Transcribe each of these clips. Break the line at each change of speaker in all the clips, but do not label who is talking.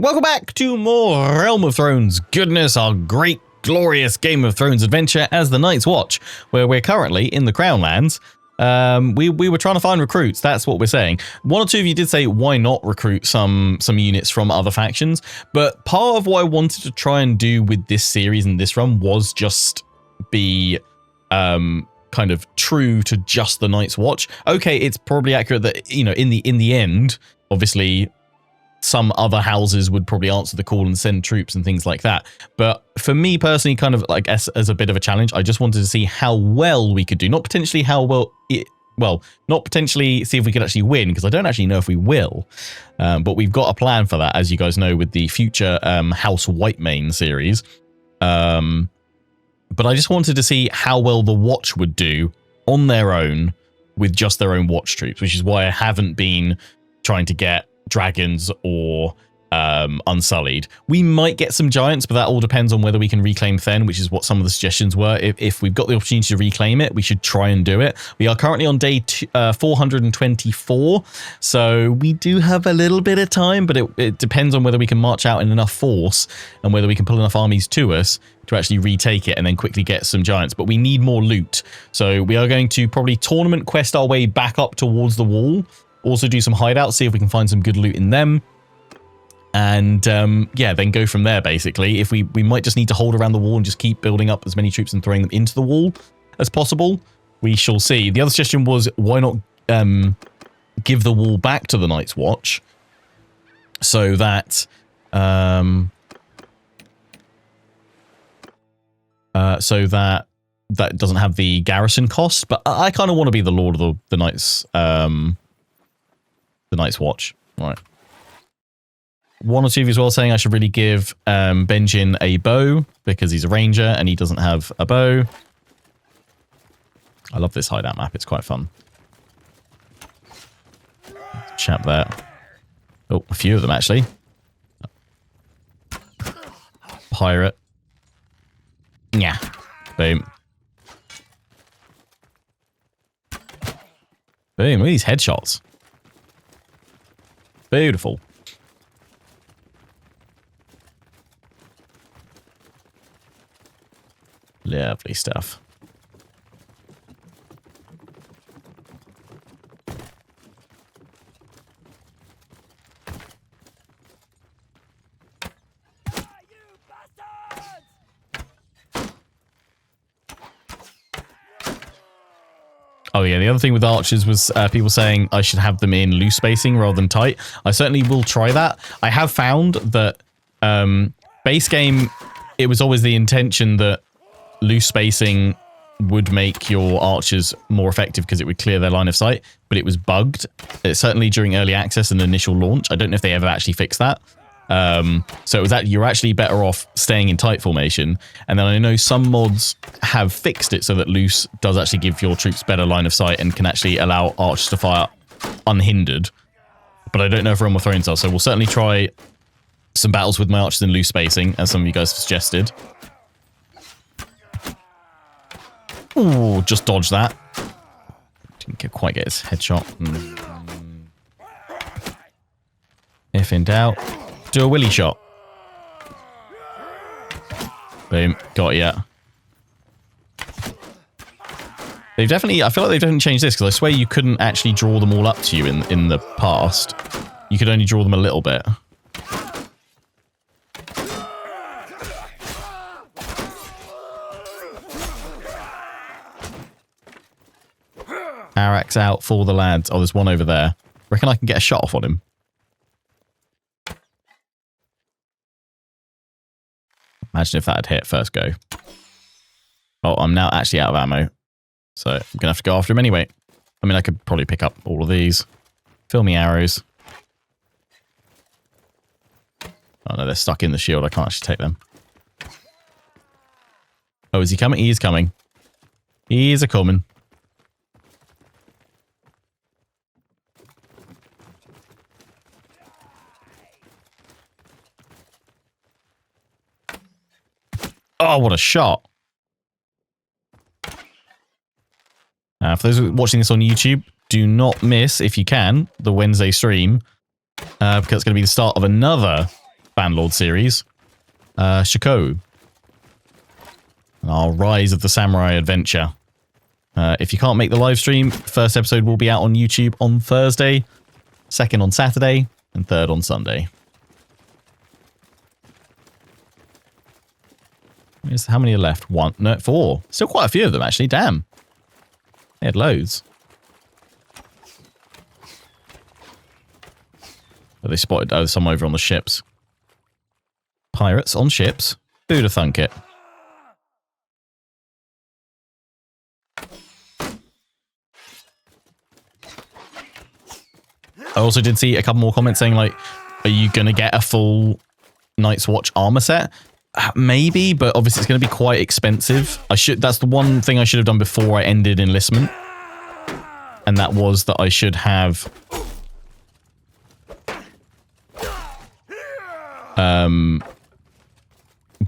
welcome back to more Realm of Thrones goodness, our great, glorious Game of Thrones adventure as the Night's Watch, where we're currently in the Crown Lands. We were trying to find recruits, that's what we're saying. One or two of you did say, why not recruit some units from other factions? But part of what I wanted to try and do with this series and this run was just be kind of true to just the Night's Watch. Okay, it's probably accurate that, you know, in the end, obviously, some other houses would probably answer the call and send troops and things like that. But for me personally, kind of like as a bit of a challenge, I just wanted to see how well we could do. Not potentially how well, not potentially see if we could actually win, because I don't actually know if we will. But we've got a plan for that, as you guys know, with the future House Whitemane series. But I just wanted to see how well the Watch would do on their own with just their own Watch troops, which is why I haven't been trying to get dragons or unsullied. We might get some giants, but that all depends on whether we can reclaim Then, which is what some of the suggestions were. If we've got the opportunity to reclaim it, we should try and do it. We are currently on day 424, so we do have a little bit of time, but it depends on whether we can march out in enough force and whether we can pull enough armies to us to actually retake it and then quickly get some giants. But we need more loot, so we are going to probably tournament quest our way back up towards the wall. Also do some hideouts, see if we can find some good loot in them. And yeah, then go from there, basically. If we might just need to hold around the wall and just keep building up as many troops and throwing them into the wall as possible. We shall see. The other suggestion was, why not give the wall back to the Night's Watch so that that doesn't have the garrison costs. But I kind of want to be the Lord of the Night's Watch. All right. One or two of you as well saying I should really give Benjin a bow because he's a ranger and he doesn't have a bow. I love this hideout map. It's quite fun. Chap there. Oh, a few of them actually. Pirate. Yeah. Boom. Boom. Look at these headshots. Beautiful. Lovely stuff. Oh yeah, the other thing with archers was people saying I should have them in loose spacing rather than tight. I certainly will try that. I have found that base game, it was always the intention that loose spacing would make your archers more effective because it would clear their line of sight, but it was bugged. Certainly during early access and initial launch. I don't know if they ever actually fixed that. So it was that you're actually better off staying in tight formation. And then I know some mods have fixed it so that loose does actually give your troops better line of sight and can actually allow archers to fire unhindered. But I don't know if Realm of Thrones does, so we'll certainly try some battles with my archers in loose spacing, as some of you guys have suggested. Ooh, just dodge that. Didn't quite get his headshot. If in doubt, do a willy shot. Boom, got ya. They've definitely, I feel like they've definitely changed this, because I swear you couldn't actually draw them all up to you in the past. You could only draw them a little bit. Arax out for the lads. Oh, there's one over there. Reckon I can get a shot off on him. Imagine if that had hit first go. Oh, I'm now actually out of ammo. So I'm going to have to go after him anyway. I mean, I could probably pick up all of these. Fill me arrows. Oh no, they're stuck in the shield. I can't actually take them. Oh, is he coming? He is coming. He is a-coming. Oh, what a shot. For those watching this on YouTube, do not miss, if you can, the Wednesday stream, because it's going to be the start of another Bannerlord series, Shako. Our Rise of the Samurai adventure. If you can't make the live stream, first episode will be out on YouTube on Thursday, second on Saturday, and third on Sunday. How many are left? 1, no, 4. Still quite a few of them, actually. Damn. They had loads. Oh, they spotted some over on the ships. Pirates on ships. Who'd have thunk it? I also did see a couple more comments saying, like, are you going to get a full Night's Watch armor set? Maybe, but obviously it's going to be quite expensive. That's the one thing I should have done before I ended enlistment. And that was that I should have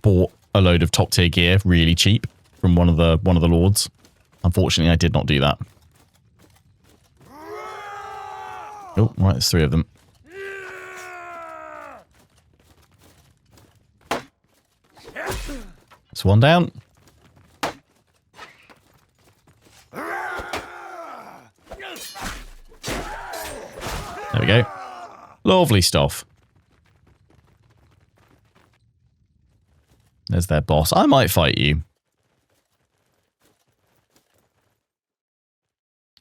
bought a load of top tier gear really cheap from one of the lords. Unfortunately, I did not do that. Oh, right, there's 3 of them. That's 1 down. There we go. Lovely stuff. There's their boss. I might fight you.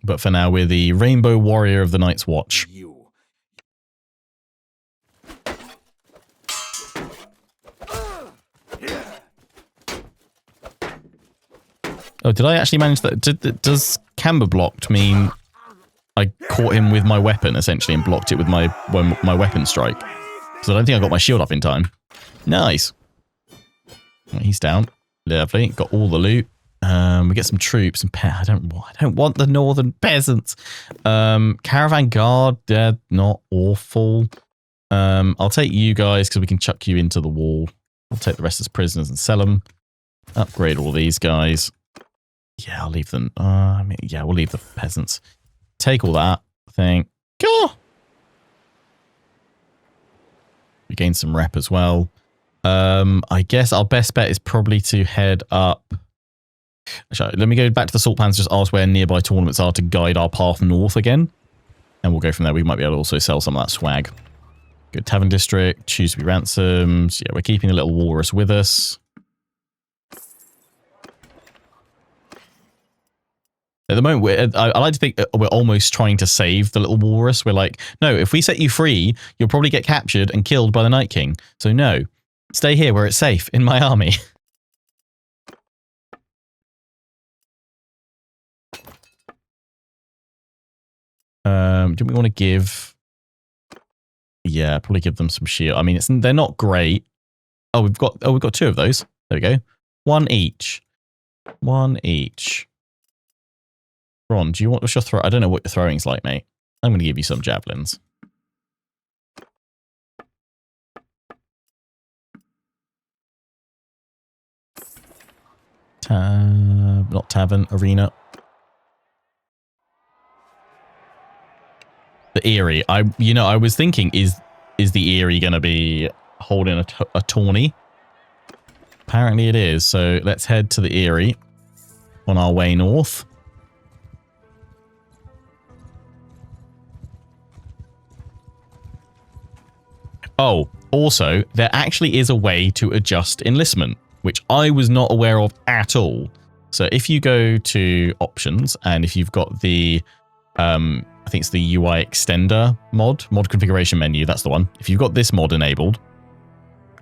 But for now, we're the Rainbow Warrior of the Night's Watch. Oh, did I actually manage that? Does camber blocked mean I caught him with my weapon, essentially, and blocked it with my weapon strike? Because I don't think I got my shield up in time. Nice. He's down. Lovely. Got all the loot. We get some troops and I don't want the northern peasants. Caravan guard, they're not awful. I'll take you guys because we can chuck you into the wall. I'll take the rest as prisoners and sell them. Upgrade all these guys. Yeah, I'll leave them. Yeah, we'll leave the peasants. Take all that. Thank God. We gain some rep as well. I guess our best bet is probably to head up. Actually, let me go back to the salt pans, just ask where nearby tournaments are to guide our path north again. And we'll go from there. We might be able to also sell some of that swag. Good Tavern District, choose to be ransomed. Yeah, we're keeping the little walrus with us. At the moment, I like to think we're almost trying to save the little walrus. We're like, no, if we set you free, you'll probably get captured and killed by the Night King. So no, stay here where it's safe, in my army. Do we want to give... Yeah, probably give them some shield. I mean, they're not great. Oh, we've got 2 of those. There we go. 1 each. 1 each. Ron, what's your throw? I don't know what your throwing's like, mate. I'm going to give you some javelins. Not tavern, arena. The eerie. I was thinking, is the eerie going to be holding a tourney? Apparently it is. So let's head to the eerie on our way north. Oh, also, there actually is a way to adjust enlistment, which I was not aware of at all. So if you go to options, and if you've got the, I think it's the UI extender mod configuration menu, that's the one. If you've got this mod enabled,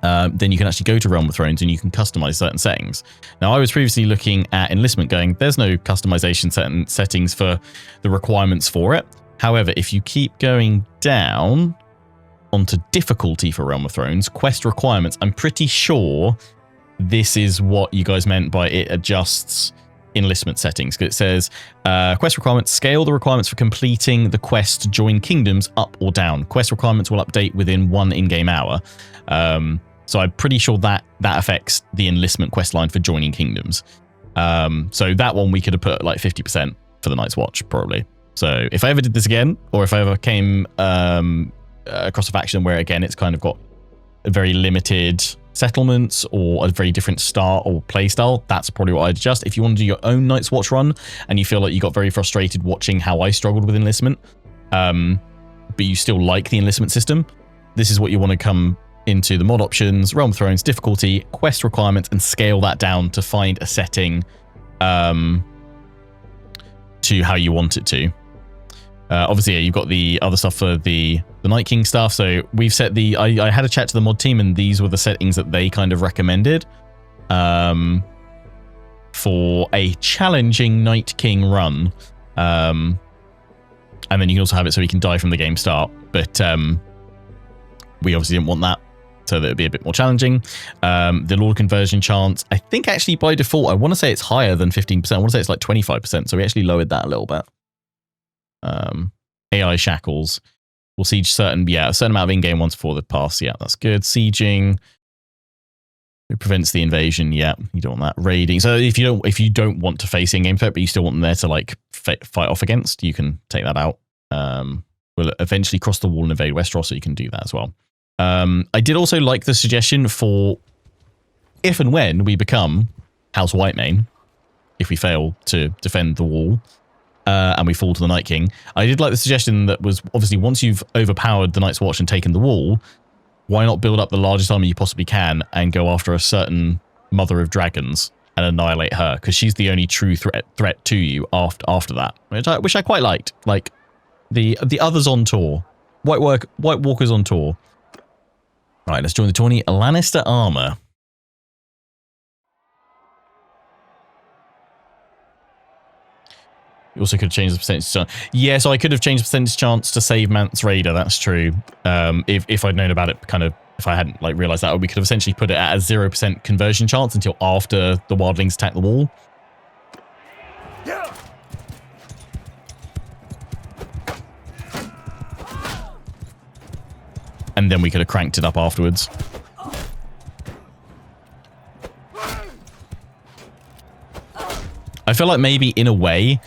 then you can actually go to Realm of Thrones and you can customize certain settings. Now, I was previously looking at enlistment going, there's no customization settings for the requirements for it. However, if you keep going down onto difficulty for Realm of Thrones, quest requirements, I'm pretty sure this is what you guys meant by it adjusts enlistment settings, because it says quest requirements, scale the requirements for completing the quest to join kingdoms up or down. Quest requirements will update within 1 in-game hour. So I'm pretty sure that affects the enlistment quest line for joining kingdoms. So that one we could have put like 50% for the Night's Watch, probably. So if I ever did this again, or if I ever came across a faction where, again, it's kind of got very limited settlements or a very different start or play style, that's probably what I'd adjust. If you want to do your own Night's Watch run and you feel like you got very frustrated watching how I struggled with enlistment, but you still like the enlistment system, this is what you want to come into the mod options, Realm of Thrones, difficulty, quest requirements, and scale that down to find a setting to how you want it to. Obviously, yeah, you've got the other stuff for the Night King stuff. So we've set the... I had a chat to the mod team, and these were the settings that they kind of recommended for a challenging Night King run. And then you can also have it so you can die from the game start. But we obviously didn't want that, so that it'd be a bit more challenging. The Lord conversion chance, I think actually by default, I want to say it's higher than 15%. I want to say it's like 25%. So we actually lowered that a little bit. AI shackles will siege a certain amount of in-game ones before the pass. Yeah, that's good. Sieging, it prevents the invasion. Yeah, you don't want that. Raiding. So if you don't want to face in-game threat, but you still want them there to like fight off against, you can take that out. We'll eventually cross the wall and invade Westeros, so you can do that as well. I did also like the suggestion for if and when we become House Whitemane, if we fail to defend the wall. And we fall to the Night King. I did like the suggestion that was obviously once you've overpowered the Night's Watch and taken the wall, why not build up the largest army you possibly can and go after a certain Mother of Dragons and annihilate her, because she's the only true threat to you after that, which I quite liked. Like the others on tour, White Walkers on tour. Right, let's join the tourney. Lannister armor. You also could have changed the percentage chance. Yeah, so I could have changed the percentage chance to save Mance Raider. That's true. If I'd known about it, if I hadn't like realized that, we could have essentially put it at a 0% conversion chance until after the wildlings attack the wall. Yeah. And then we could have cranked it up afterwards. I feel like maybe in a way,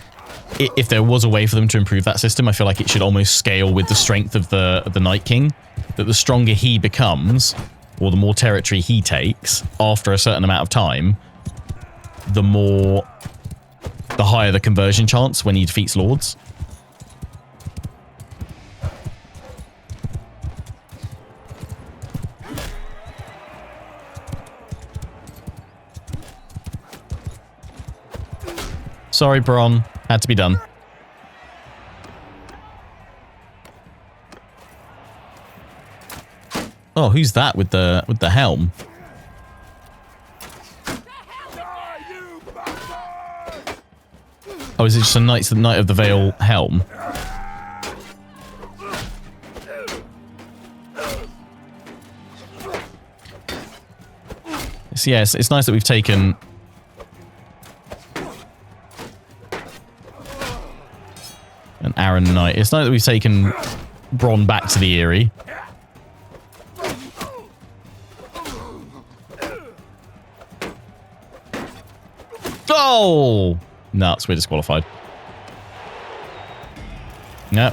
if there was a way for them to improve that system, I feel like it should almost scale with the strength of the Night King. That the stronger he becomes, or the more territory he takes after a certain amount of time, the higher the conversion chance when he defeats lords. Sorry, Bronn. Had to be done. Oh, who's that with the helm? Oh, is it just a Knight of the Vale helm? So yeah, it's nice that we've taken... an Aaron Knight. It's nice that we've taken Bronn back to the Eerie. Oh! Nuts, we're disqualified. No,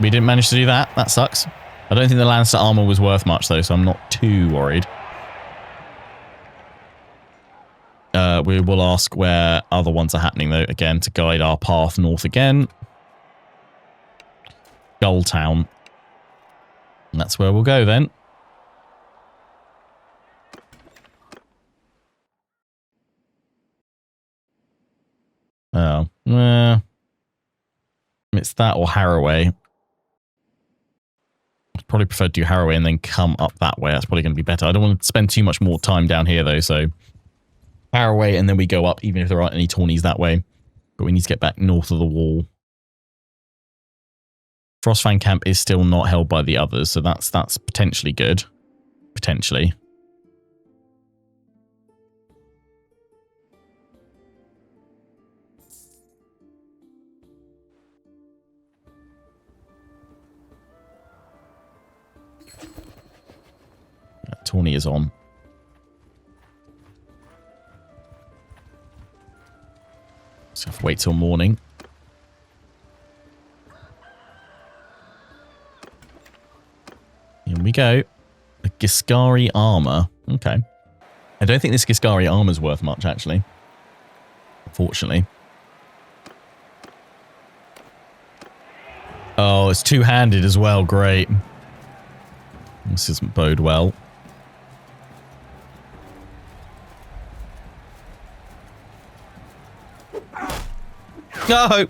we didn't manage to do that. That sucks. I don't think the Lannister armor was worth much though, so I'm not too worried. We will ask where other ones are happening though, again, to guide our path north again. Gulltown. And that's where we'll go then. Oh. It's that or Harroway. I'd probably prefer to do Harroway and then come up that way. That's probably going to be better. I don't want to spend too much more time down here though, so Harroway and then we go up even if there aren't any tourneys that way. But we need to get back north of the wall. Frostfang Camp is still not held by the others, so that's potentially good. Potentially. That tourney is on. So have to wait till morning. Here we go. A Giscari armor. Okay. I don't think this Giscari armor's worth much, actually. Unfortunately. Oh, it's two-handed as well. Great. This doesn't bode well. No!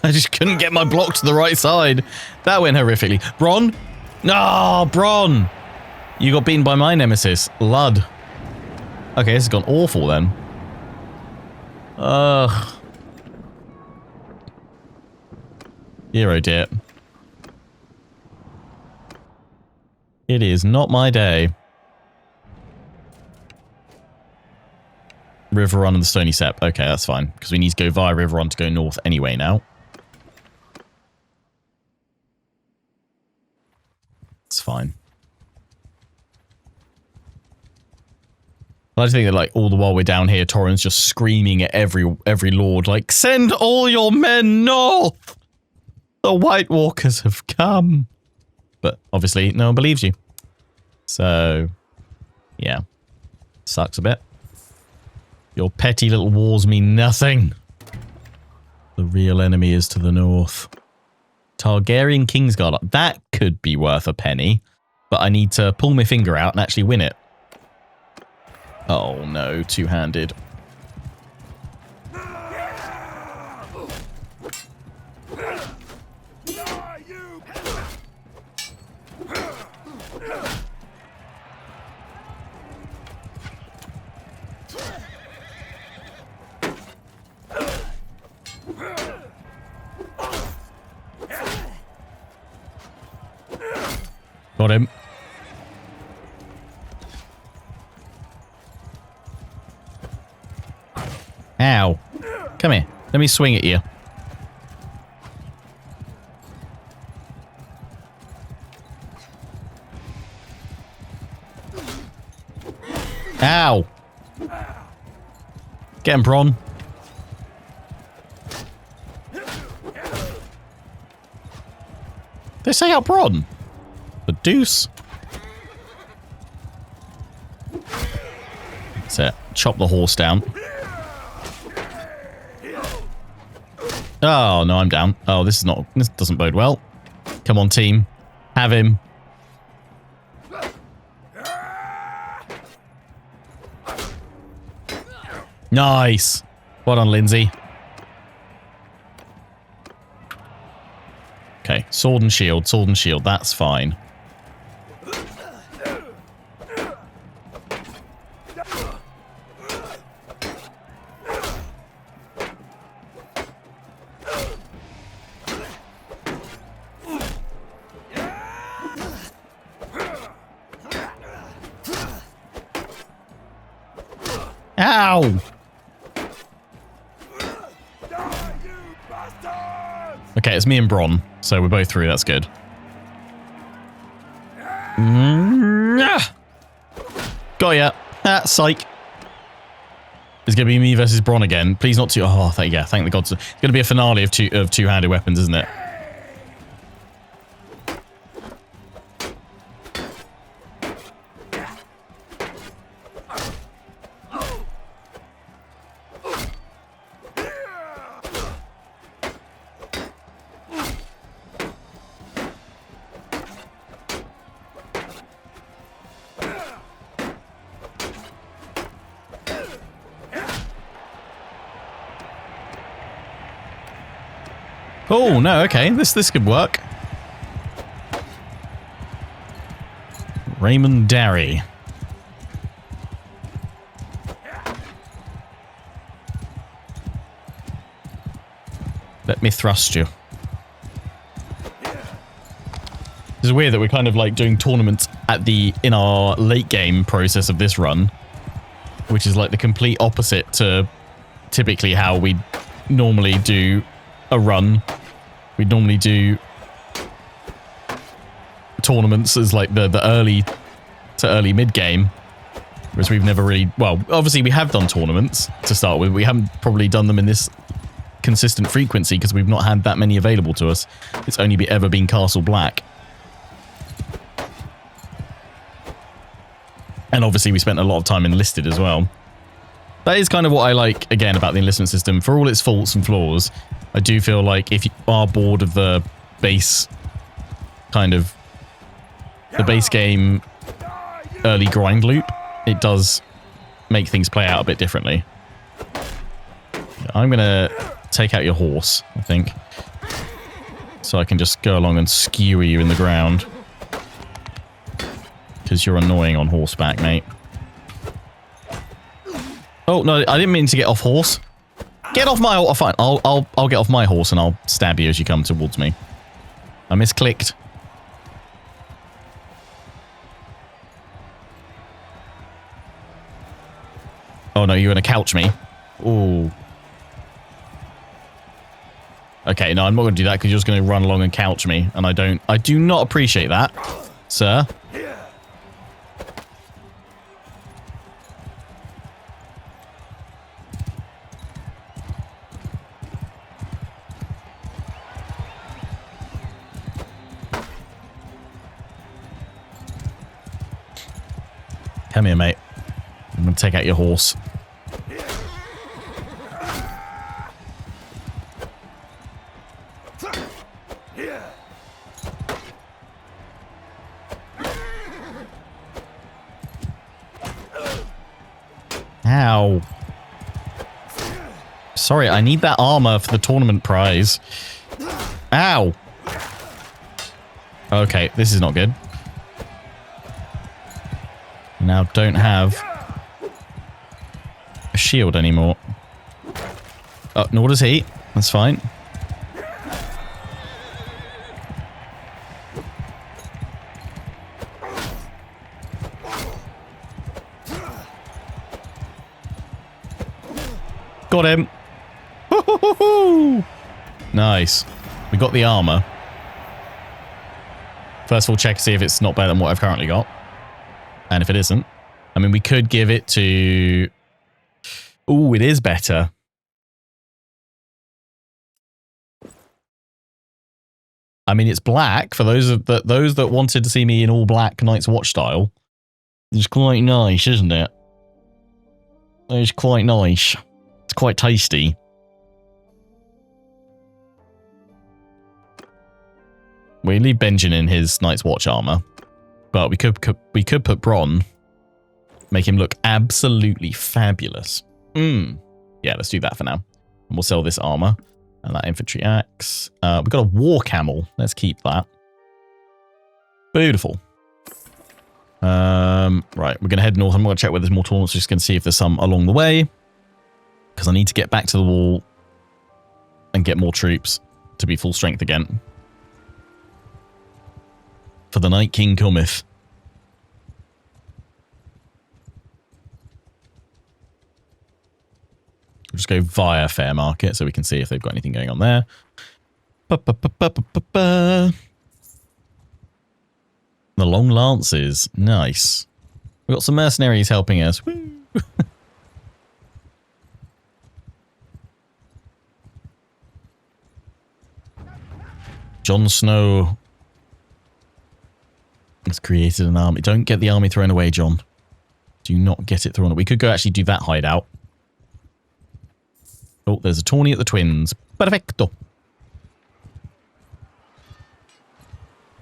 I just couldn't get my block to the right side. That went horrifically. Bronn? No, Bronn! You got beaten by my nemesis, Lud. Okay, this has gone awful then. Ugh. Hero dear. It is not my day. Riverrun and the Stony Sept. Okay, that's fine. Because we need to go via Riverrun to go north anyway now. It's fine. I like to think that, like, all the while we're down here, Torrhen's just screaming at every lord, like, send all your men north! The White Walkers have come. But obviously, no one believes you. So, yeah. Sucks a bit. Your petty little wars mean nothing. The real enemy is to the north. Targaryen Kingsguard. That could be worth a penny. But I need to pull my finger out and actually win it. Oh no, two-handed. Got him. Ow. Come here. Let me swing at you. Ow. Get him, Bronn. They say out Bronn. The deuce. That's it. Chop the horse down. Oh, no, I'm down. Oh, this doesn't bode well. Come on, team. Have him. Nice. Well done, Lindsay. Okay, sword and shield, sword and shield. That's fine. Ow! Okay, it's me and Bronn, so we're both through. That's good. Got ya. Ah, psych. It's going to be me versus Bronn again. Please not too... Oh, yeah, thank the gods. It's going to be a finale of two-handed weapons, isn't it? Oh, no, okay. This could work. Raymond Darry. Let me thrust you. It's weird that we're kind of like doing tournaments in our late game process of this run, which is like the complete opposite to typically how we normally do a run. We normally do tournaments as like the early to early mid game, whereas we've never really, well, obviously we have done tournaments to start with. We haven't probably done them in this consistent frequency because we've not had that many available to us. It's only ever been Castle Black. And obviously we spent a lot of time enlisted as well. That is kind of what I like, again, about the enlistment system. For all its faults and flaws, I do feel like if you are bored of the base kind of the base game early grind loop, it does make things play out a bit differently. I'm going to take out your horse, I think. So I can just go along and skewer you in the ground. Because you're annoying on horseback, mate. Oh, no, I didn't mean to get off horse. Get off my horse. Fine, I'll get off my horse and I'll stab you as you come towards me. I misclicked. Oh, no, you're going to couch me. Ooh. Okay, no, I'm not going to do that because you're just going to run along and couch me. And I do not appreciate that, sir. Come here, mate. I'm going to take out your horse. Ow. Sorry, I need that armor for the tournament prize. Ow. Okay, this is not good. Now don't have a shield anymore. Oh, nor does he. That's fine. Got him. Nice. We got the armor. First of all, check to see if it's not better than what I've currently got. And if it isn't, I mean, we could give it to... Ooh, it is better. I mean, it's black for those that wanted to see me in all black Night's Watch style. It's quite nice, isn't it? It's quite nice. It's quite tasty. We leave Benjen in his Night's Watch armor. But we could put Bronn, make him look absolutely fabulous. Yeah, let's do that for now. And we'll sell this armor and that infantry axe. We've got a war camel. Let's keep that. Beautiful. Right, we're going to head north. I'm going to check whether there's more tournaments. Just going to see if there's some along the way. Because I need to get back to the wall and get more troops to be full strength again. For the Night King cometh. We'll just go via Fair Market so we can see if they've got anything going on there. The Long Lances. Nice. We've got some mercenaries helping us. Woo! Jon Snow has created an army. Don't get the army thrown away, John. Do not get it thrown away. We could go actually do that hideout. Oh, there's a tourney at the Twins. Perfecto.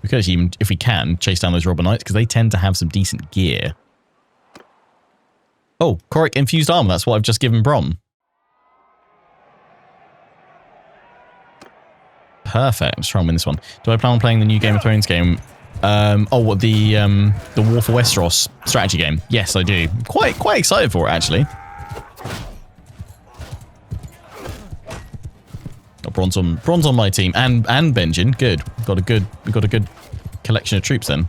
We could actually even, if we can, chase down those Robber Knights because they tend to have some decent gear. Oh, Coric infused armor. That's what I've just given Bronn. Perfect. Let's try and win this one. Do I plan on playing the new Game of Thrones game? What the War for Westeros strategy game? Yes, I do. Quite excited for it actually. Got Bronn's on my team and Benjen. Good. We've got a good collection of troops then.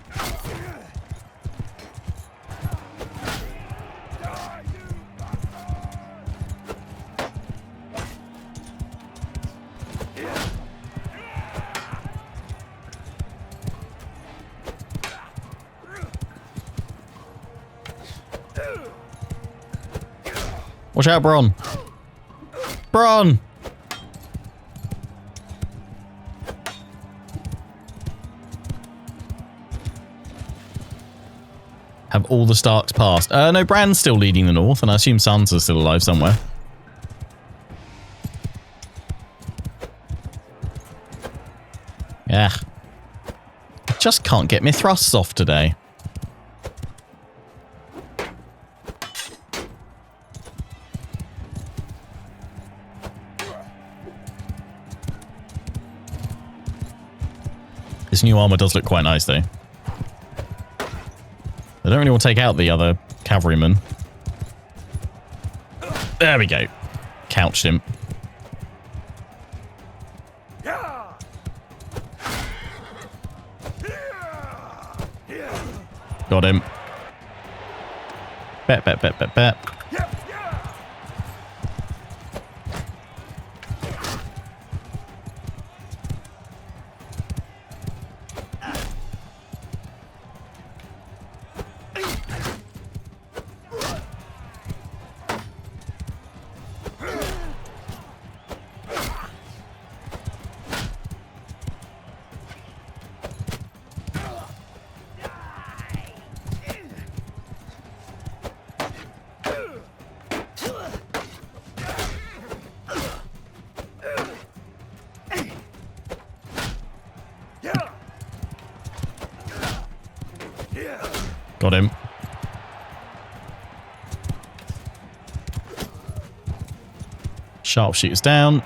Watch out, Bronn. Bronn! Have all the Starks passed? No, Bran's still leading the north, and I assume Sansa's still alive somewhere. Yeah. I just can't get my thrusts off today. This new armor does look quite nice, though. I don't really want to take out the other cavalryman. There we go. Couched him. Got him. Bet. Got him. Sharpshooters down.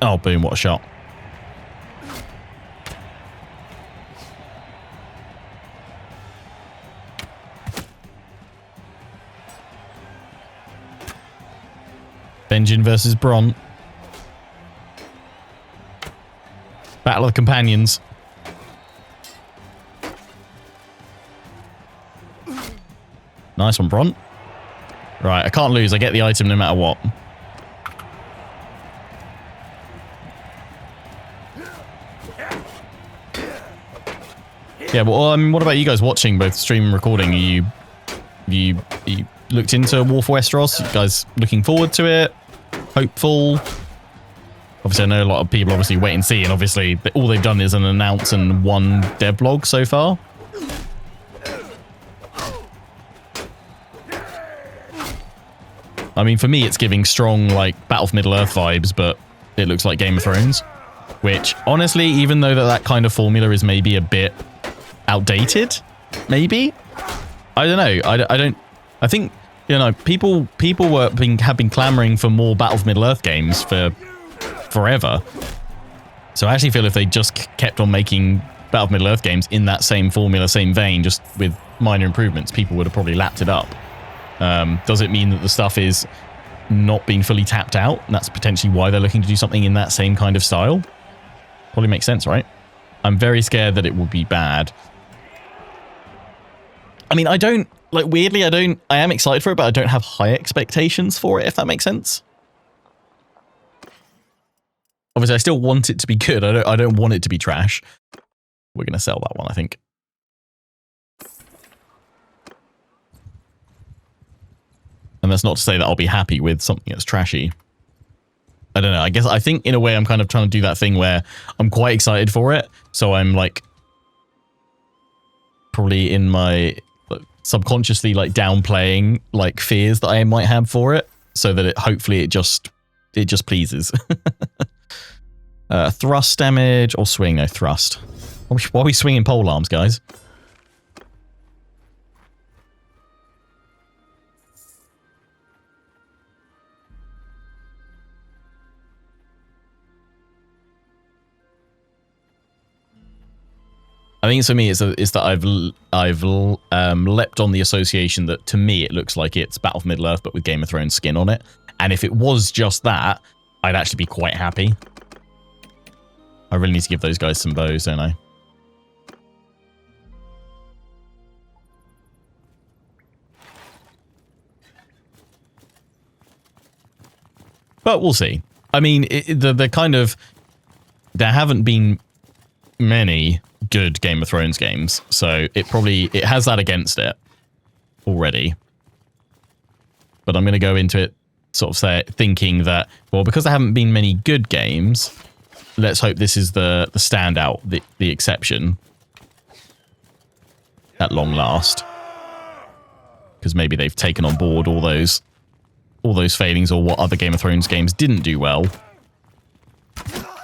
Oh, boom, what a shot. Benjen versus Bronn. Battle of the Companions. Nice one, Bronn. Right, I can't lose. I get the item no matter what. Yeah, well, I mean, what about you guys watching both stream and recording? You looked into War for Westeros? You guys looking forward to it? Hopeful? Obviously, I know a lot of people obviously wait and see, and obviously all they've done is an announce and one devlog so far. I mean, for me, it's giving strong, like, Battle for Middle-earth vibes, but it looks like Game of Thrones. Which, honestly, even though that kind of formula is maybe a bit outdated, maybe? I don't know. I think, you know, people have been clamoring for more Battle for Middle-earth games for forever. So I actually feel if they just kept on making Battle for Middle-earth games in that same formula, same vein, just with minor improvements, people would have probably lapped it up. Does it mean that the stuff is not being fully tapped out? And that's potentially why they're looking to do something in that same kind of style? Probably makes sense, right? I'm very scared that it will be bad. I mean, weirdly, I am excited for it, but I don't have high expectations for it, if that makes sense. Obviously, I still want it to be good. I don't want it to be trash. We're going to sell that one, I think. And that's not to say that I'll be happy with something that's trashy. I don't know. I think in a way I'm kind of trying to do that thing where I'm quite excited for it. So I'm like probably in my subconsciously like downplaying like fears that I might have for it so that hopefully it just pleases. Thrust damage or swing? No, thrust. Why are we swinging pole arms, guys? I think for me, it's that I've leapt on the association that to me it looks like it's Battle for Middle-earth, but with Game of Thrones skin on it. And if it was just that, I'd actually be quite happy. I really need to give those guys some bows, don't I? But we'll see. I mean, the kind of there haven't been many good Game of Thrones games, so it has that against it already. But I'm going to go into it sort of thinking that, well, because there haven't been many good games, let's hope this is the standout, the exception at long last. Because maybe they've taken on board all those failings or what other Game of Thrones games didn't do well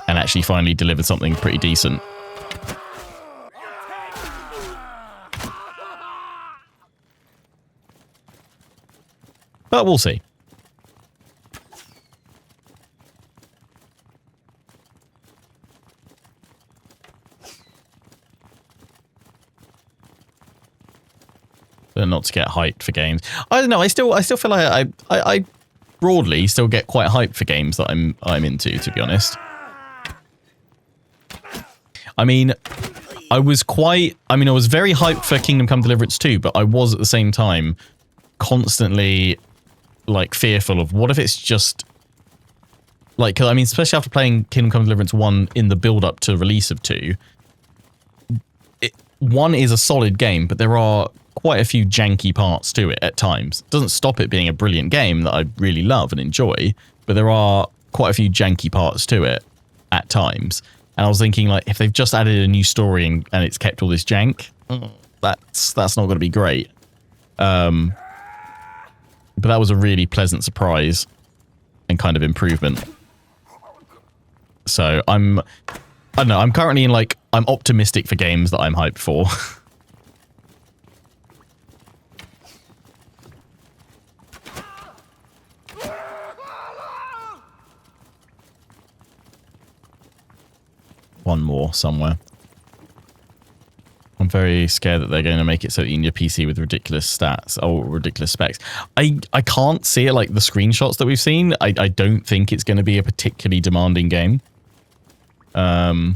and actually finally delivered something pretty decent. But we'll see. Not to get hyped for games. I don't know. I still feel like I broadly still get quite hyped for games that I'm into, to be honest. I mean, I was very hyped for Kingdom Come Deliverance 2, but I was at the same time constantly like fearful of what if it's just like, 'cause, I mean, especially after playing Kingdom Come Deliverance 1 in the build up to release of 2. 1 is a solid game, but there are quite a few janky parts to it at times. It doesn't stop it being a brilliant game that I really love and enjoy, but there are quite a few janky parts to it at times. And I was thinking, like, if they've just added a new story and it's kept all this jank, that's not going to be great. But that was a really pleasant surprise and kind of improvement. So I don't know, I'm currently in like, I'm optimistic for games that I'm hyped for. One more somewhere. I'm very scared that they're going to make it so that you need a PC with ridiculous stats or ridiculous specs. I can't see it like the screenshots that we've seen. I don't think it's going to be a particularly demanding game. I'll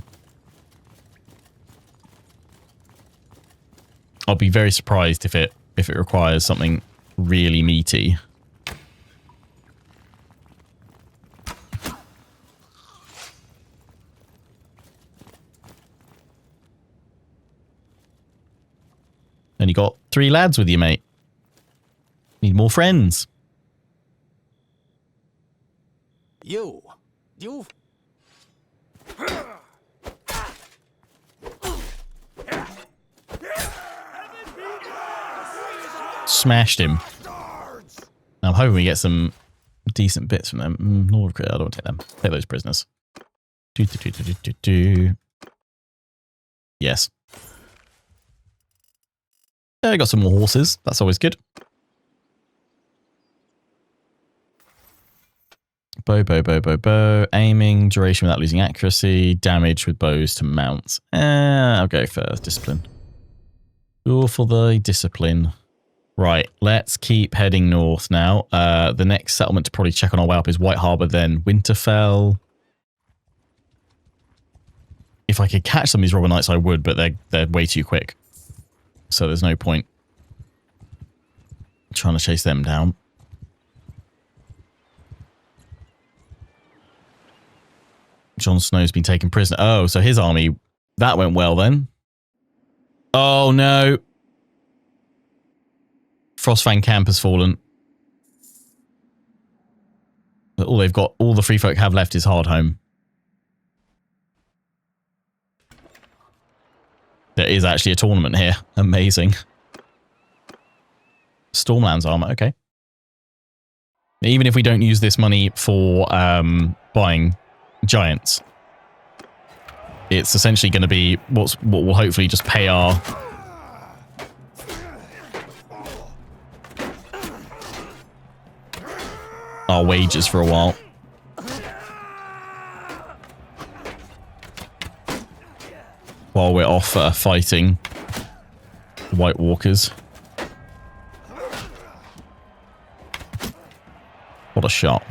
be very surprised if it requires something really meaty. And you got 3 lads with you, mate. Need more friends.
You.
Smashed him. I'm hoping we get some decent bits from them. I don't want to take them. Take those prisoners. Yes. I got some more horses. That's always good. Bow. Aiming, duration without losing accuracy, damage with bows to mounts. I'll go for discipline. Go for the discipline. Right, let's keep heading north now. The next settlement to probably check on our way up is White Harbour, then Winterfell. If I could catch some of these Robber Knights, I would, but they're way too quick. So there's no point trying to chase them down. Jon Snow's been taken prisoner. Oh, so his army, that went well then. Oh no. Frostfang camp has fallen. All the free folk have left is Hardhome. There is actually a tournament here. Amazing. Stormlands armor, okay. Even if we don't use this money for buying giants, it's essentially going to be what will hopefully just pay our wages for a while. While we're off fighting White Walkers. What a shot.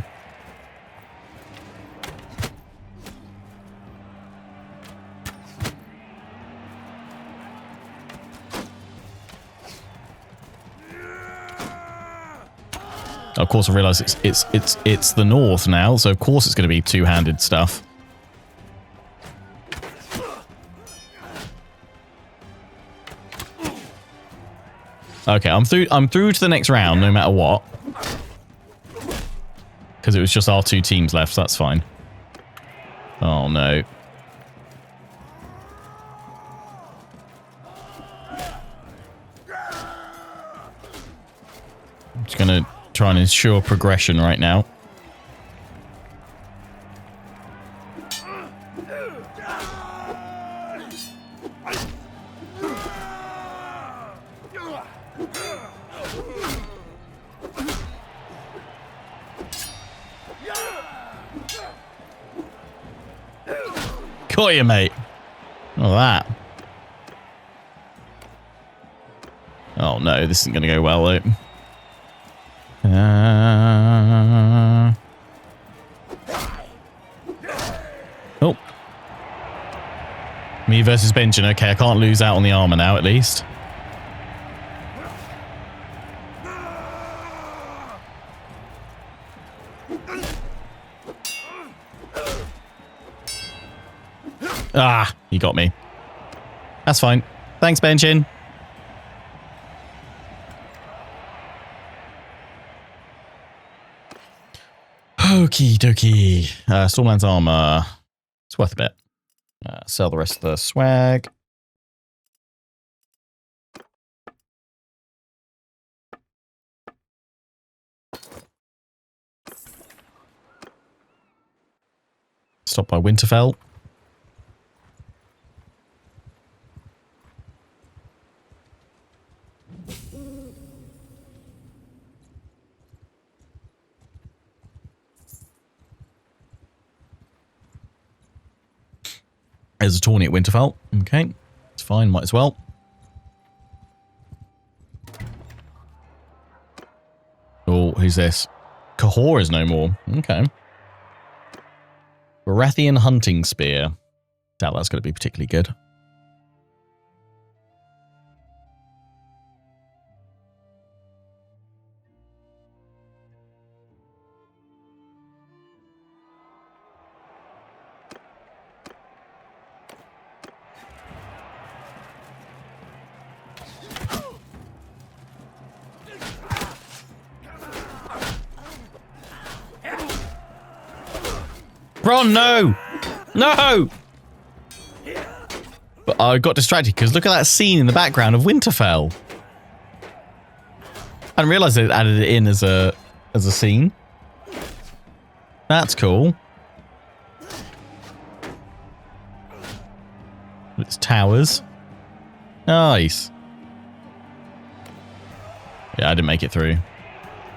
Of course I realise it's the north now, so of course it's going to be two-handed stuff. Okay, I'm through to the next round no matter what. Because it was just our 2 teams left, so that's fine. Oh, no. I'm just going to try and ensure progression right now. Got you, mate. Oh, that. Oh, no. This isn't going to go well, though. Oh. Me versus Benjen. Okay, I can't lose out on the armor now, at least. Ah, he got me. That's fine. Thanks, Benjen. Okie dokie. Stormland's armor. It's worth a bit. Sell the rest of the swag. Stop by Winterfell. There's a tourney at Winterfell. Okay. It's fine. Might as well. Oh, who's this? Cahor is no more. Okay. Baratheon hunting spear. Doubt that's going to be particularly good. Bron, no! No! But I got distracted because look at that scene in the background of Winterfell. I didn't realise they added it in as a scene. That's cool. It's towers. Nice. Yeah, I didn't make it through.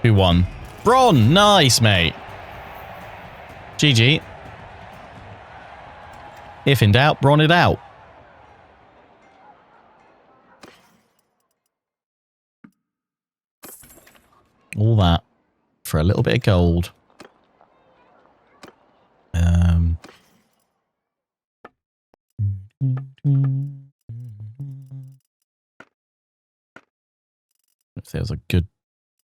Who won? Bron! Nice, mate. GG. If in doubt, Bron it out. All that for a little bit of gold. If there was a good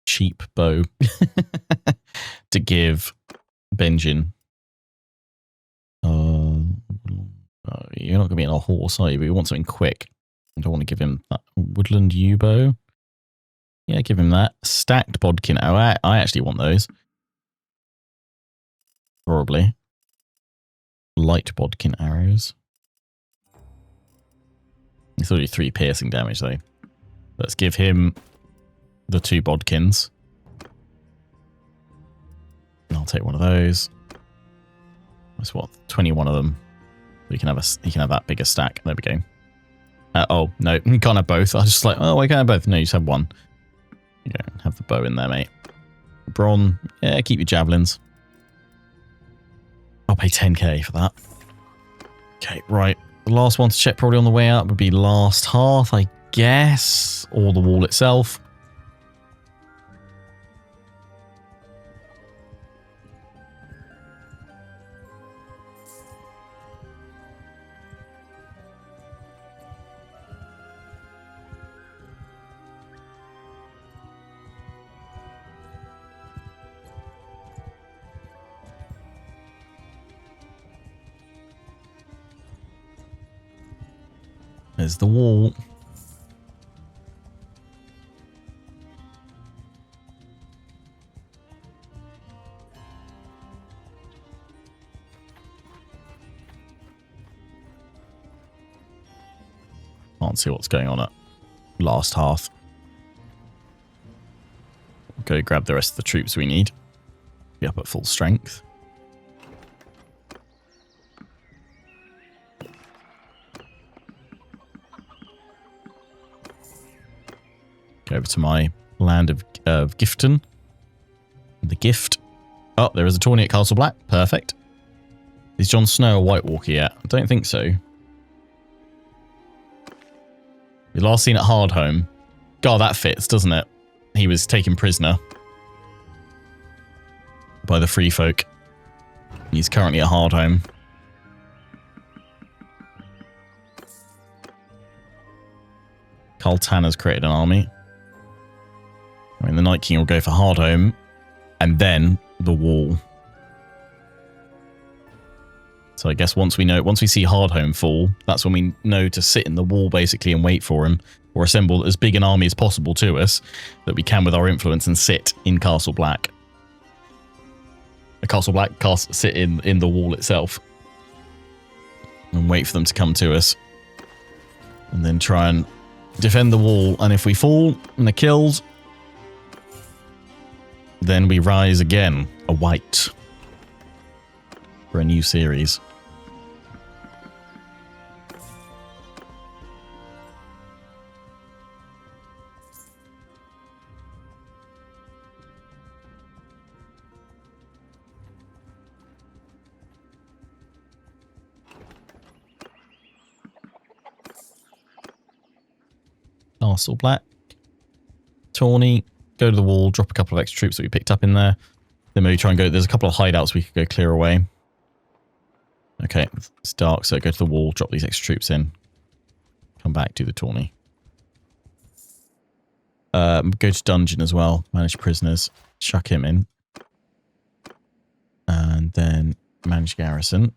cheap bow to give Benjen. You're not going to be on a horse, are you? But you want something quick. I don't want to give him that woodland yew-bow. Yeah, give him that. Stacked bodkin. Oh, I actually want those. Probably. Light bodkin arrows. It's only 3 piercing damage, though. Let's give him the 2 bodkins. I'll take one of those. That's what, 21 of them. He can have that bigger stack. There we go. Oh, no, you can't have both. I was just like, oh, I can't have both. No, you just have one. You go, have the bow in there, mate. Bron, yeah, keep your javelins. I'll pay 10k for that. Okay, right. The last one to check probably on the way up would be last hearth, I guess. Or the wall itself. There's the wall. Can't see what's going on at last hearth. Go grab the rest of the troops we need. Be up at full strength. Go over to my land of Gifton. The gift. Oh, there is a tourney at Castle Black. Perfect. Is Jon Snow a White Walker yet? I don't think so. We last seen at Hardhome. God, that fits, doesn't it? He was taken prisoner by the Free Folk. He's currently at Hardhome. Carl Tanner's created an army. I mean, the Night King will go for Hardhome, and then the Wall. So I guess once we see Hardhome fall, that's when we know to sit in the Wall basically and wait for him, or assemble as big an army as possible to us that we can with our influence and sit in Castle Black. Castle Black sit in the Wall itself and wait for them to come to us, and then try and defend the Wall. And if we fall and are killed, then we rise again, a white, for a new series. Castle Black, Tawny. Go to the Wall, drop a couple of extra troops that we picked up in there. Then maybe try and go... There's a couple of hideouts we could go clear away. Okay, it's dark, so go to the Wall, drop these extra troops in. Come back, do the tourney. Go to Dungeon as well. Manage prisoners. Chuck him in. And then manage Garrison.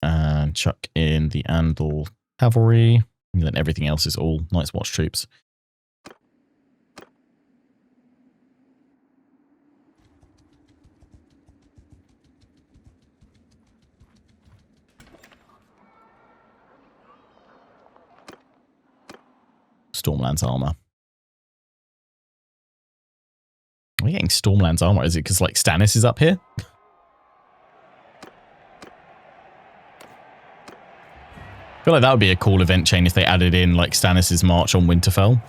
And chuck in the Andal Cavalry. And then everything else is all Night's Watch troops. Stormland's armor. Are we getting Stormland's armor? Is it because like Stannis is up here? I feel like that would be a cool event chain if they added in like Stannis's march on Winterfell.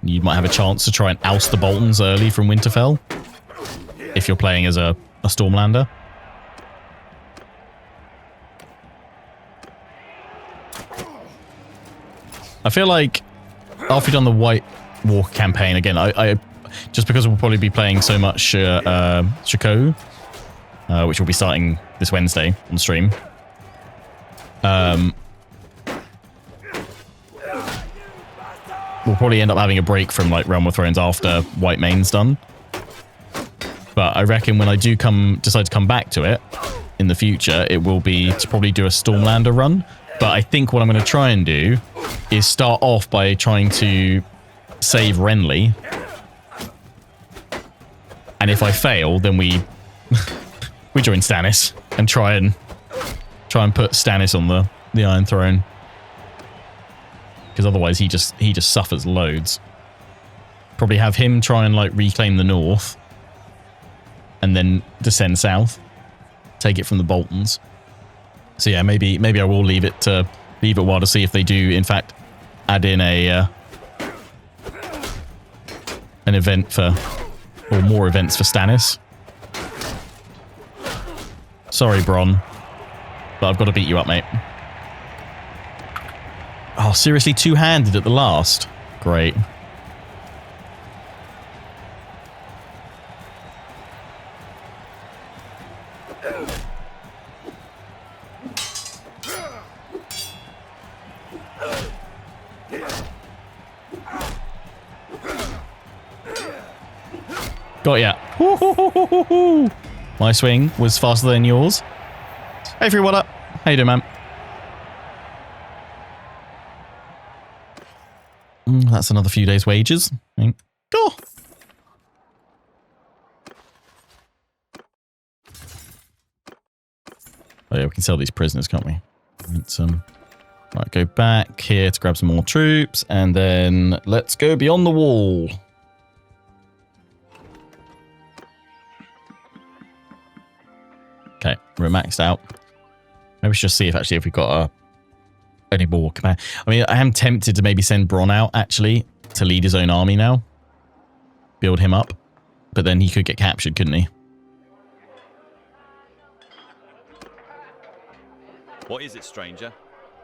You might have a chance to try and oust the Boltons early from Winterfell if you're playing as a Stormlander. I feel like after we've done the White Walk campaign again, I just because we'll probably be playing so much Shako, which will be starting this Wednesday on stream. We'll probably end up having a break from like Realm of Thrones after White Main's done. But I reckon when I do decide to come back to it in the future, it will be to probably do a Stormlander run. But I think what I'm going to try and do is start off by trying to save Renly. And if I fail, then we we join Stannis and try and put Stannis on the Iron Throne. Because otherwise he just suffers loads. Probably have him try and like reclaim the north and then descend south. Take it from the Boltons. So yeah, maybe I will leave it a while to see if they do in fact add in an event or more events for Stannis. Sorry, Bronn, but I've got to beat you up, mate. Oh, seriously, two-handed at the last. Great. Got ya. My swing was faster than yours. Hey, Free, what up? How you doing, man? That's another few days' wages. Oh. yeah, we can sell these prisoners, can't we? Let's right, go back here to grab some more troops, and then let's go beyond the wall. Okay, we're maxed out. Maybe we should just see if we've got any more command. I mean, I am tempted to maybe send Bronn out, actually, to lead his own army now. Build him up. But then he could get captured, couldn't he?
What is it, stranger?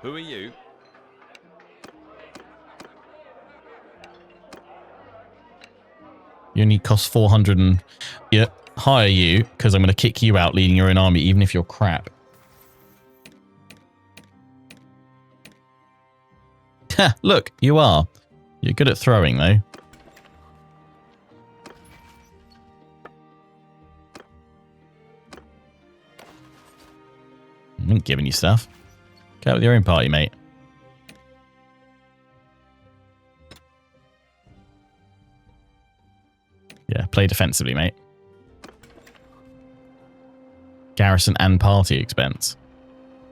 Who are you?
You only cost 400 and... Yeah, hire you, because I'm going to kick you out leading your own army, even if you're crap. Ha, look, you are. You're good at throwing, though. I ain't giving you stuff. Get out with your own party, mate. Yeah, play defensively, mate. Garrison and party expense.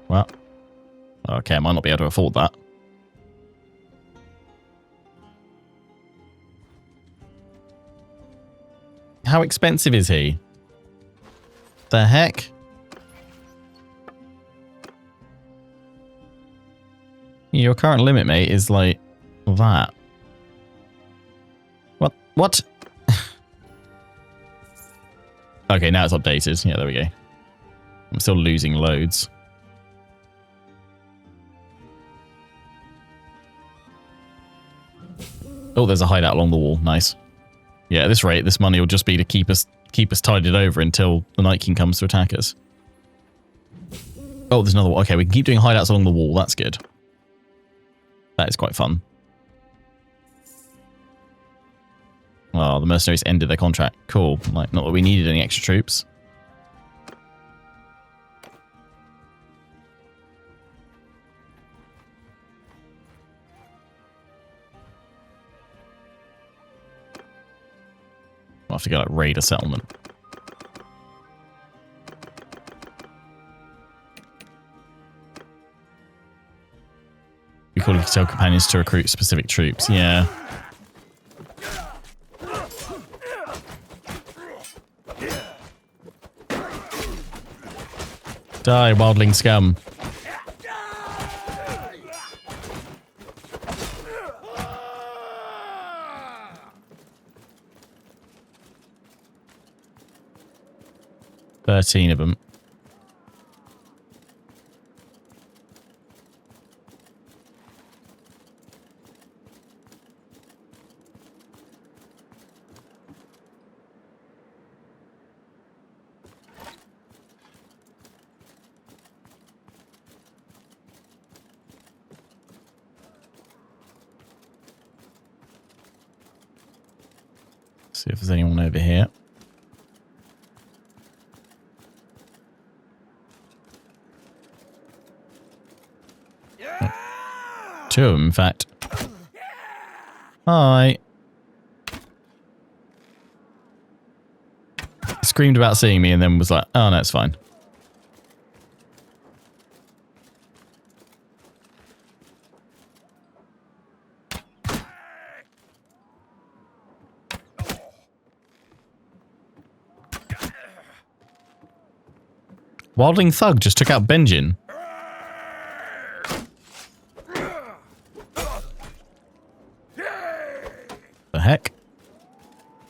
Well, okay, I might not be able to afford that. How expensive is he? The heck? Your current limit, mate, is like that. What? Okay, now it's updated. Yeah, there we go. I'm still losing loads. Oh, there's a hideout along the wall. Nice. Yeah, at this rate, this money will just be to keep us tidied over until the Night King comes to attack us. Oh, there's another one. Okay, we can keep doing hideouts along the wall. That's good. That is quite fun. Oh, the mercenaries ended their contract. Cool. Like, not that we needed any extra troops. I'll have to go like raid a settlement. We call it tell companions to recruit specific troops. Yeah. Die, wildling scum. Thirteen of them. See if there's anyone over here. Oh. Two of them, in fact. Hi. Screamed about seeing me and then was like, oh no, it's fine. Wildling Thug just took out Benjin. The heck?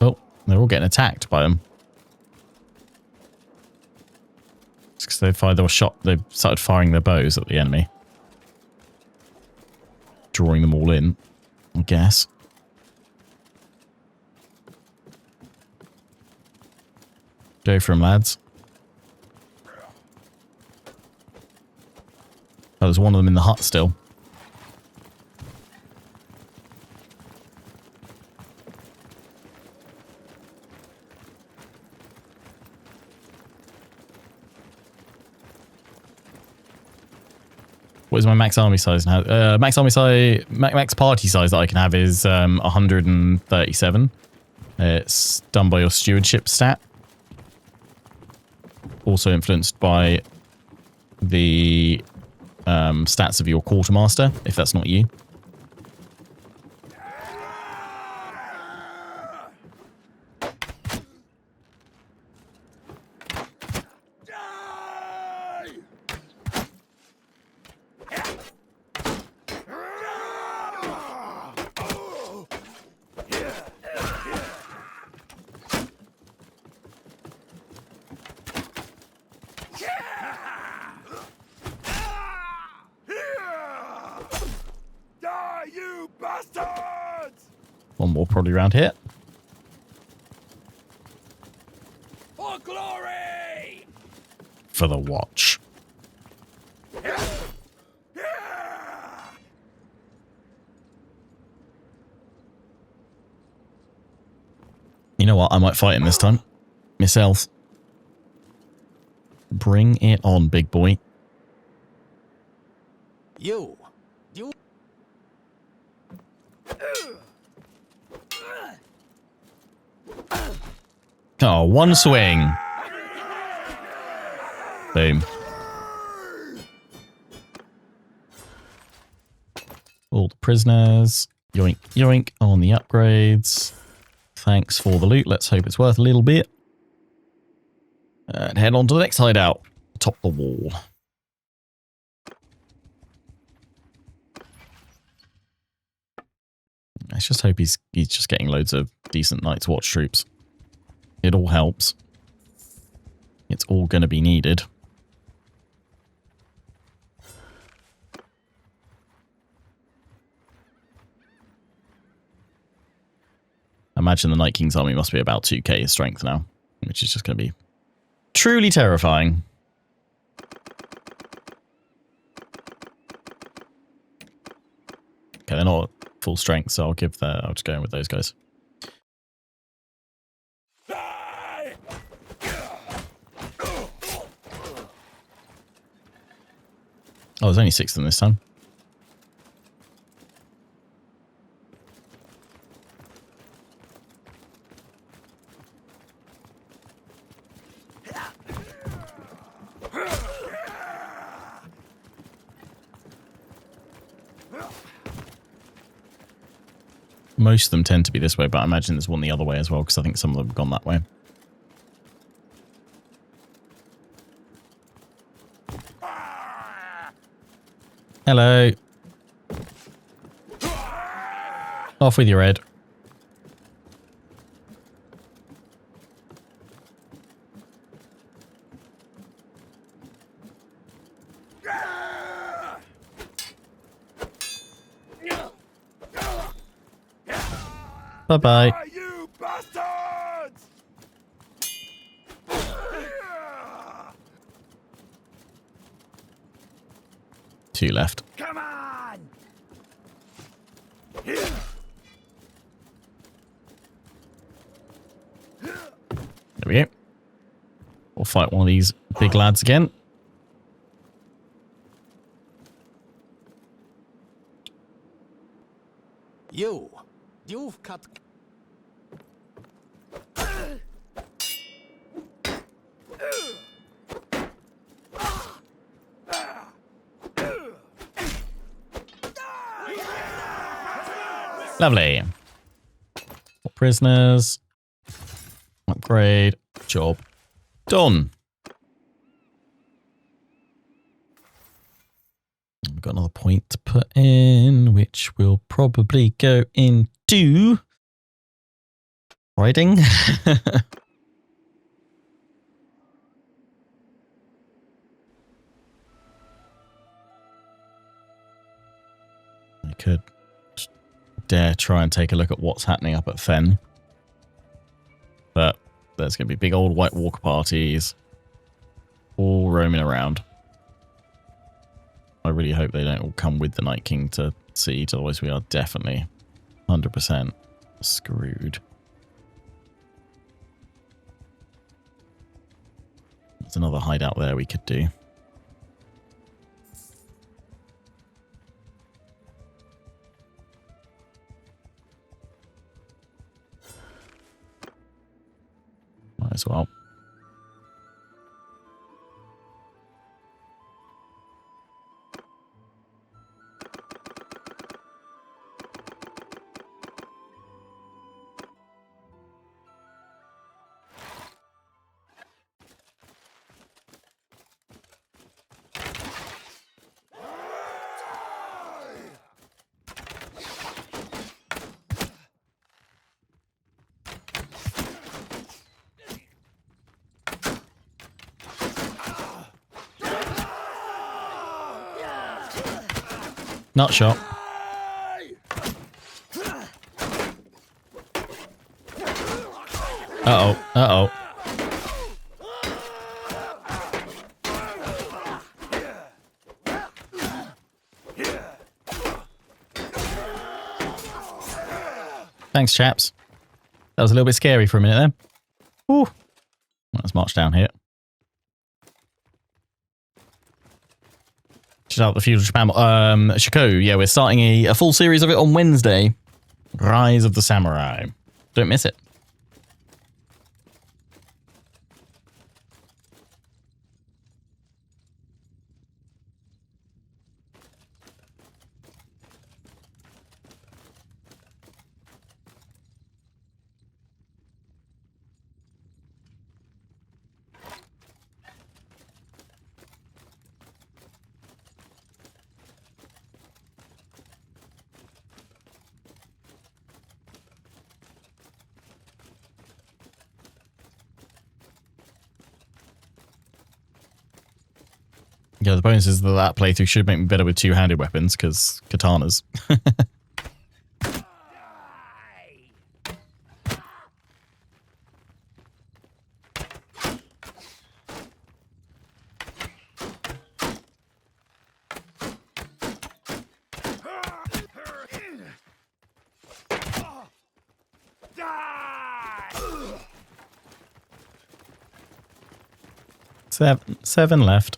Oh, they're all getting attacked by him. It's because they started firing their bows at the enemy. Drawing them all in, I guess. Go for him, lads. Oh, there's one of them in the hut still. What is my max army size now? Max party size that I can have is 137. It's done by your stewardship stat. Also influenced by the stats of your quartermaster, if that's not you. One more probably around here.
For glory!
For the watch. You know what? I might fight him this time. Miss Elf. Bring it on, big boy.
You.
Oh, one swing. Boom. All the prisoners. Yoink, yoink on the upgrades. Thanks for the loot. Let's hope it's worth a little bit. And head on to the next hideout. Top the wall. Let's just hope he's just getting loads of decent Night's Watch troops. It all helps. It's all going to be needed. I imagine the Night King's army must be about 2k strength now, which is just going to be truly terrifying. Okay, they're not full strength, so I'll just go in with those guys. Oh, there's only 6 of them this time. Most of them tend to be this way, but I imagine there's one the other way as well, because I think some of them have gone that way. Hello. Off with your head. Bye-bye.
You bastards!
2 left.
Come on!
There we go. We'll fight one of these big lads again.
You've cut.
Lovely. More prisoners. Upgrade. Job done. We've got another point to put in, which will probably go into riding. I could dare try and take a look at what's happening up at Fen. But there's going to be big old White Walker parties all roaming around. I really hope they don't all come with the Night King to siege, otherwise we are definitely 100% screwed. There's another hideout there we could do. Might as well. Nut shot. Uh-oh. Uh-oh. Thanks, chaps. That was a little bit scary for a minute there. Ooh. Let's march down here. Check out the feudal Japan. Shiko, yeah, we're starting a full series of it on Wednesday. Rise of the Samurai. Don't miss it. Yeah, the bonus is that playthrough should make me better with two-handed weapons, because katanas. Seven left.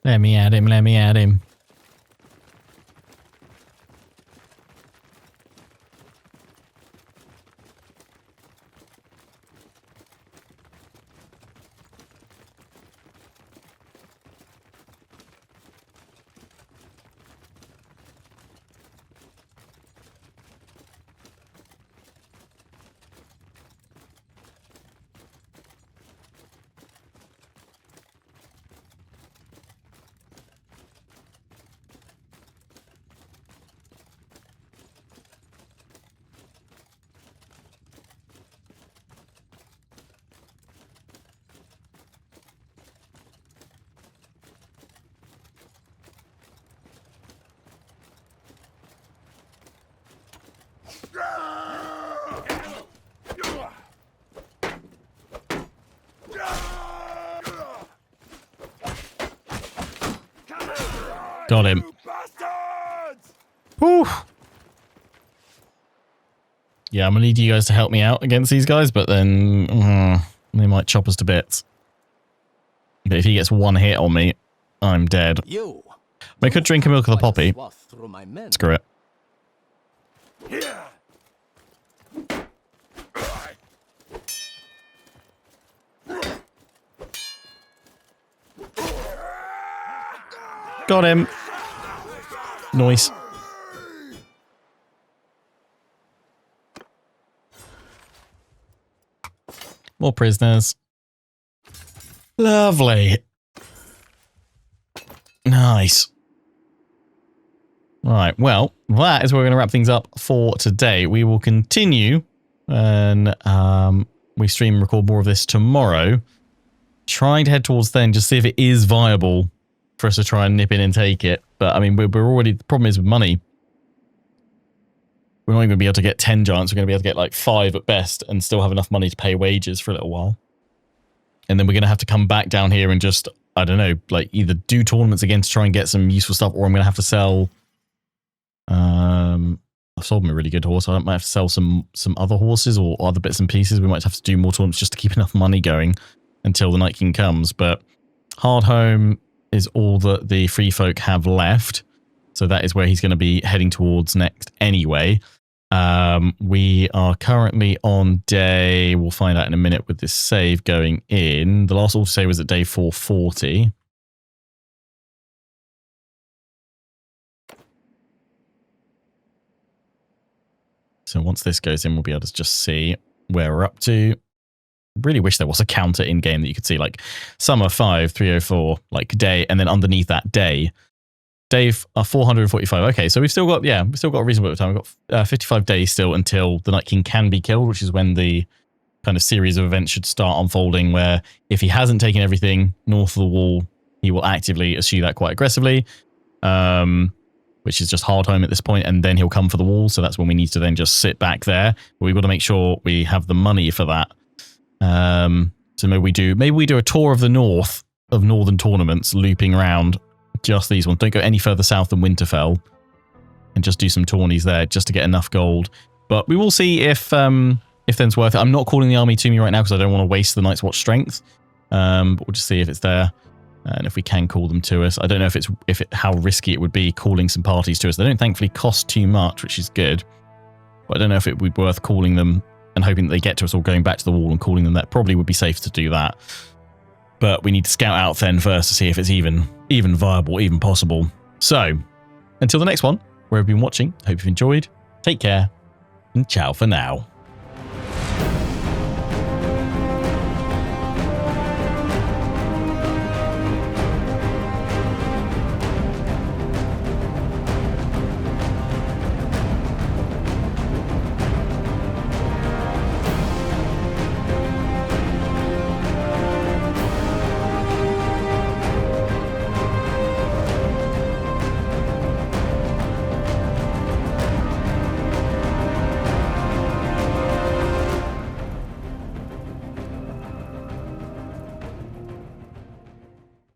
Let me at him, let me at him. Got him. Whew. Yeah, I'm gonna need you guys to help me out against these guys, but then they might chop us to bits. But if he gets one hit on me, I'm dead. I could drink a milk of the poppy. Screw it. Got him. Nice. More prisoners. Lovely. Nice. Right, well, that is where we're going to wrap things up for today. We will continue and we stream and record more of this tomorrow. Trying to head towards then, just see if it is viable for us to try and nip in and take it. But I mean, we're already, the problem is with money. We're not even going to be able to get 10 giants. We're going to be able to get like 5 at best and still have enough money to pay wages for a little while. And then we're going to have to come back down here and just, I don't know, like either do tournaments again to try and get some useful stuff, or I'm going to have to sell. I've sold my really good horse. I might have to sell some other horses or other bits and pieces. We might have to do more tournaments just to keep enough money going until the Night King comes. But Hard Home, is all that the free folk have left. So that is where he's going to be heading towards next anyway. We are currently on day, we'll find out in a minute with this save going in. The last auto save was at day 440. So once this goes in, we'll be able to just see where we're up to. Really wish there was a counter in game that you could see, like summer 5, 304, like day, and then underneath that day 445. Okay, so we've still got a reasonable bit of time. We've got 55 days still until the Night King can be killed, which is when the kind of series of events should start unfolding, where if he hasn't taken everything north of the wall, he will actively eschew that quite aggressively, which is just hard home at this point, and then he'll come for the wall. So that's when we need to then just sit back there. But we've got to make sure we have the money for that. So maybe we do a tour of the north of northern tournaments, looping around just these ones. Don't go any further south than Winterfell, and just do some tourneys there just to get enough gold. But we will see if then's worth it. I'm not calling the army to me right now because I don't want to waste the Night's Watch strength. But we'll just see if it's there and if we can call them to us. I don't know how risky it would be calling some parties to us. They don't thankfully cost too much, which is good. But I don't know if it would be worth calling them and hoping that they get to us, or going back to the wall and calling them. That probably would be safe to do that. But we need to scout out Then first to see if it's even viable, even possible. So, until the next one, where you've been watching, hope you've enjoyed. Take care, and ciao for now.